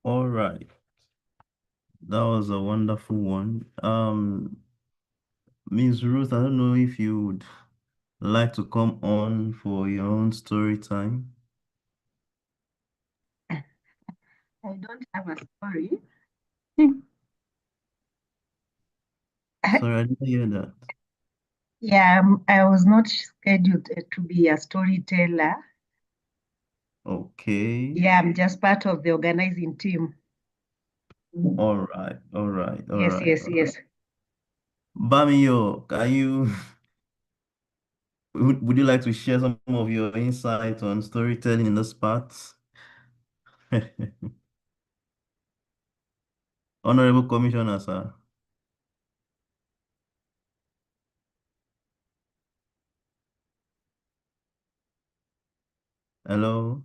All right. That was a wonderful one. Ms. Ruth, I don't know if you would like to come on for your own story time. I don't have a story. Sorry, I didn't hear that. Yeah, I was not scheduled to be a storyteller. Okay. Yeah, I'm just part of the organizing team. All right. All right. All Yes, right. yes, yes. Bamiyo, can you would you like to share some of your insight on storytelling in this part? Honorable Commissioner, sir. Hello.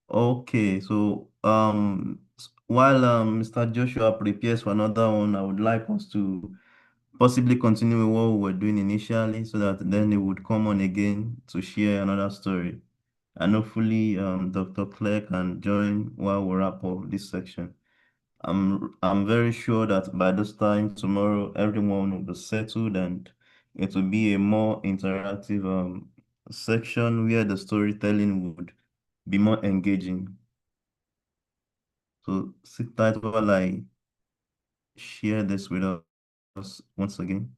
Okay, so while Mr. Joshua prepares for another one, I would like us to possibly continue with what we were doing initially so that then they would come on again to share another story. And hopefully Dr. Claire can join while we wrap up this section. I'm very sure that by this time tomorrow everyone will be settled and it will be a more interactive section where the storytelling would be more engaging. So sit tight while I share this with us once again.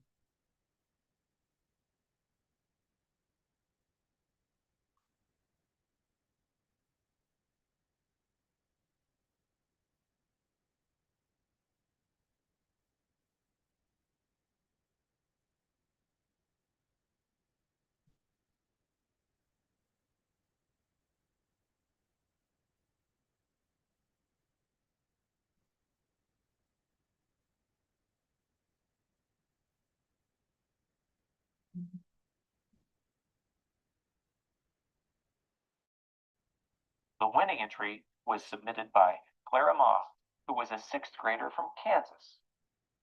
The winning entry was submitted by Clara Moss, who was a sixth grader from Kansas.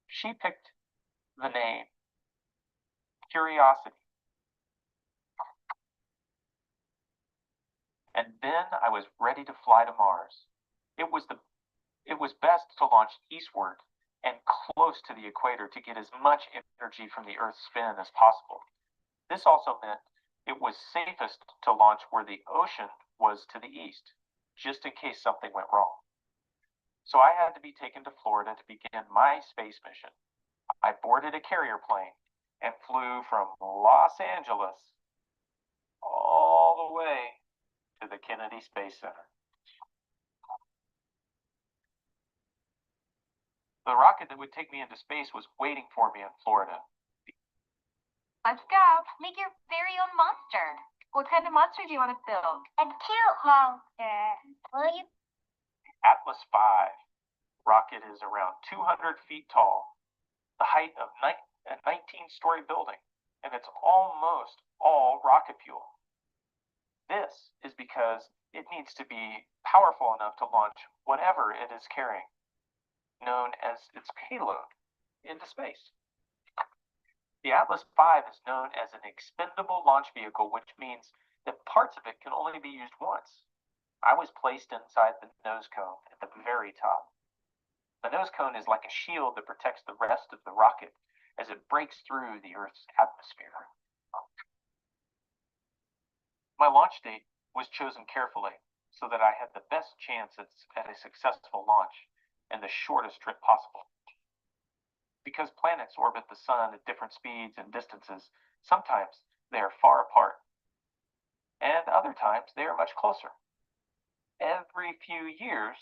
She picked the name Curiosity. And then I was ready to fly to Mars. It was the it was best to launch eastward and close to the equator to get as much energy from the Earth's spin as possible. This also meant it was safest to launch where the ocean was to the east, just in case something went wrong. So I had to be taken to Florida to begin my space mission. I boarded a carrier plane and flew from Los Angeles all the way to the Kennedy Space Center. The rocket that would take me into space was waiting for me in Florida. Let's go. Make your very own monster. What kind of monster do you want to build? A cute monster. Please. Atlas V rocket is around 200 feet tall, the height of a 19-story building, and it's almost all rocket fuel. This is because it needs to be powerful enough to launch whatever it is carrying, known as its payload, into space. The Atlas V is known as an expendable launch vehicle, which means that parts of it can only be used once. I was placed inside the nose cone at the very top. The nose cone is like a shield that protects the rest of the rocket as it breaks through the Earth's atmosphere. My launch date was chosen carefully so that I had the best chance at a successful launch and the shortest trip possible. Because planets orbit the sun at different speeds and distances, sometimes they are far apart, and other times they are much closer. Every few years,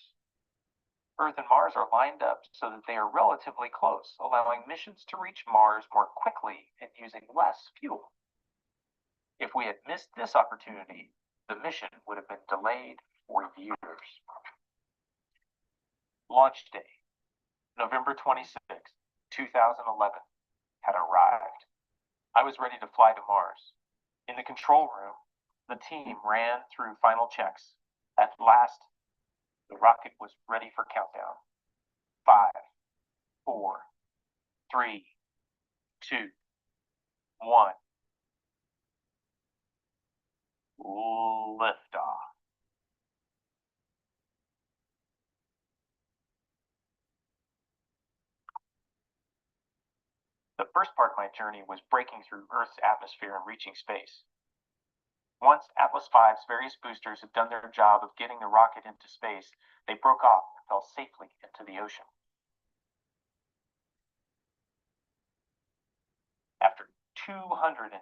Earth and Mars are lined up so that they are relatively close, allowing missions to reach Mars more quickly and using less fuel. If we had missed this opportunity, the mission would have been delayed for years. Launch day, November 26, 2011, had arrived. I was ready to fly to Mars. In the control room, the team ran through final checks. At last, the rocket was ready for countdown. 5, 4, 3, 2, 1. Liftoff. hardest part of my journey was breaking through Earth's atmosphere and reaching space. Once Atlas V's various boosters had done their job of getting the rocket into space, they broke off and fell safely into the ocean. After 253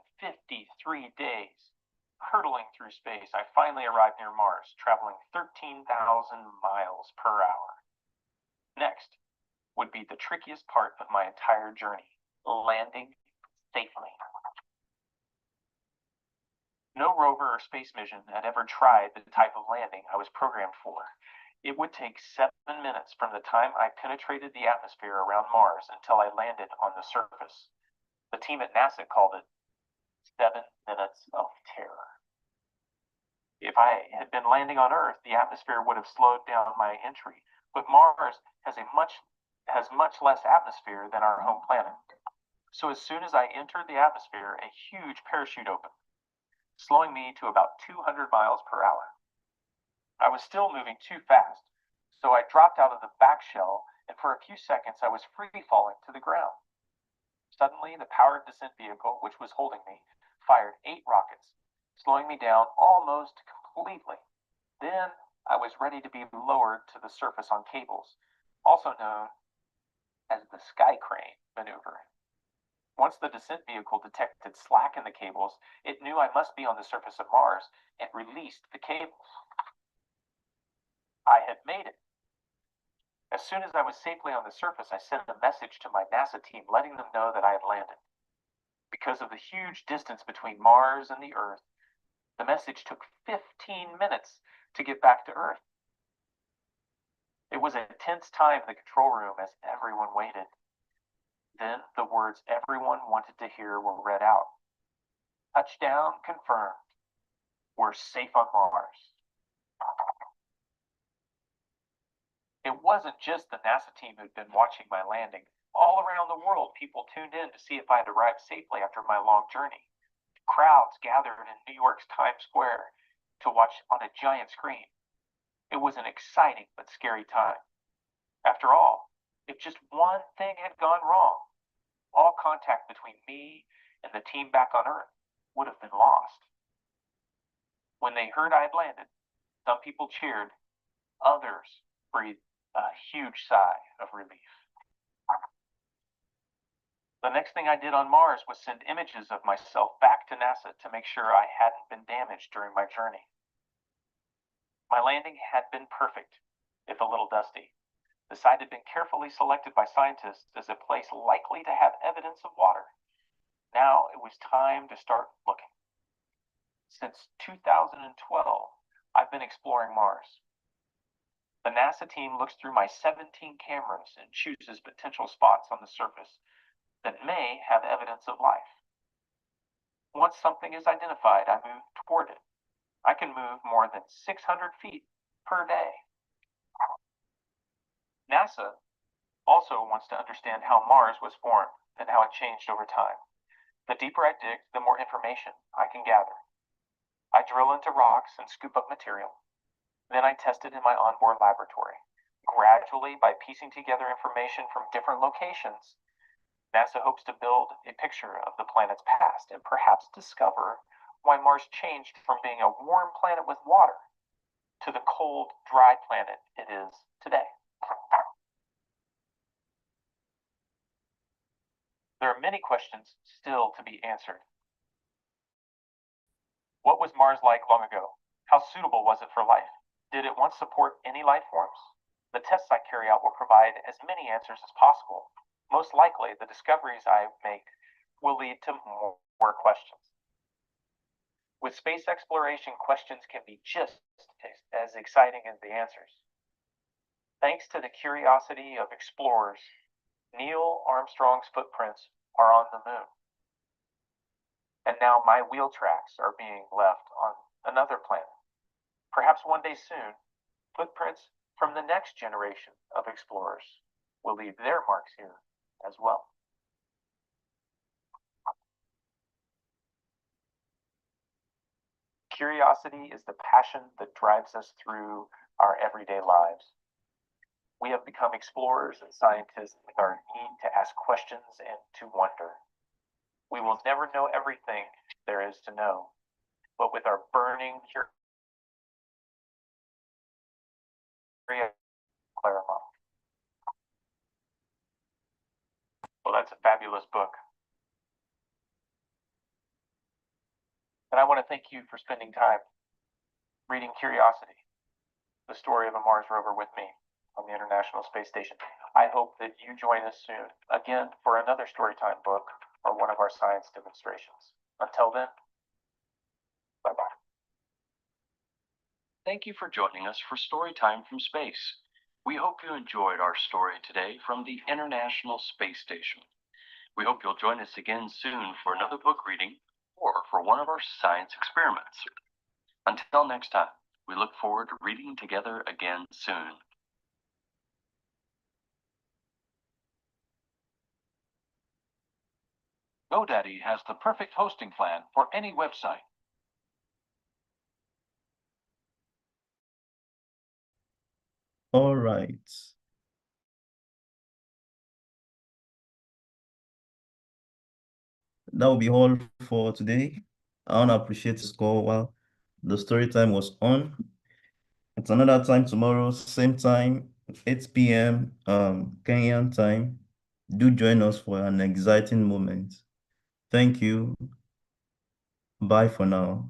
days hurtling through space, I finally arrived near Mars, traveling 13,000 miles per hour. Next would be the trickiest part of my entire journey, landing safely. No rover or space mission had ever tried the type of landing I was programmed for. It would take 7 minutes from the time I penetrated the atmosphere around Mars until I landed on the surface. The team at NASA called it 7 minutes of terror. If I had been landing on Earth, the atmosphere would have slowed down my entry, but Mars has much less atmosphere than our home planet. So as soon as I entered the atmosphere, a huge parachute opened, slowing me to about 200 miles per hour. I was still moving too fast, so I dropped out of the back shell, and for a few seconds I was free falling to the ground. Suddenly, the powered descent vehicle, which was holding me, fired 8 rockets, slowing me down almost completely. Then I was ready to be lowered to the surface on cables, also known as the sky crane maneuver. Once the descent vehicle detected slack in the cables, it knew I must be on the surface of Mars and released the cables. I had made it. As soon as I was safely on the surface, I sent a message to my NASA team letting them know that I had landed. Because of the huge distance between Mars and the Earth, the message took 15 minutes to get back to Earth. It was a tense time in the control room as everyone waited. Then the words everyone wanted to hear were read out. Touchdown confirmed. We're safe on Mars. It wasn't just the NASA team who'd been watching my landing. All around the world, people tuned in to see if I had arrived safely after my long journey. Crowds gathered in New York's Times Square to watch on a giant screen. It was an exciting but scary time. After all, if just one thing had gone wrong, all contact between me and the team back on Earth would have been lost. When they heard I had landed, some people cheered, others breathed a huge sigh of relief. The next thing I did on Mars was send images of myself back to NASA to make sure I hadn't been damaged during my journey. My landing had been perfect, if a little dusty. The site had been carefully selected by scientists as a place likely to have evidence of water. Now it was time to start looking. Since 2012, I've been exploring Mars. The NASA team looks through my 17 cameras and chooses potential spots on the surface that may have evidence of life. Once something is identified, I move toward it. I can move more than 600 feet per day. NASA also wants to understand how Mars was formed and how it changed over time. The deeper I dig, the more information I can gather. I drill into rocks and scoop up material. Then I test it in my onboard laboratory. Gradually, by piecing together information from different locations, NASA hopes to build a picture of the planet's past and perhaps discover why Mars changed from being a warm planet with water to the cold, dry planet it is today. There are many questions still to be answered. What was Mars like long ago? How suitable was it for life? Did it once support any life forms? The tests I carry out will provide as many answers as possible. Most likely, the discoveries I make will lead to more questions. With space exploration, questions can be just as exciting as the answers. Thanks to the curiosity of explorers, Neil Armstrong's footprints are on the moon. And now my wheel tracks are being left on another planet. Perhaps one day soon, footprints from the next generation of explorers will leave their marks here as well. Curiosity is the passion that drives us through our everyday lives. We have become explorers and scientists with our need to ask questions and to wonder. We will never know everything there is to know, but with our burning curiosity, Claremont. Well, that's a fabulous book. And I want to thank you for spending time reading Curiosity, the story of a Mars rover with me on the International Space Station. I hope that you join us soon again for another Storytime book or one of our science demonstrations. Until then, bye-bye. Thank you for joining us for Storytime from Space. We hope you enjoyed our story today from the International Space Station. We hope you'll join us again soon for another book reading or for one of our science experiments. Until next time, we look forward to reading together again soon. GoDaddy has the perfect hosting plan for any website. All right. That will be all for today. I want to appreciate the score while the story time was on. It's another time tomorrow, same time, 8 p.m. Kenyan time. Do join us for an exciting moment. Thank you. Bye for now.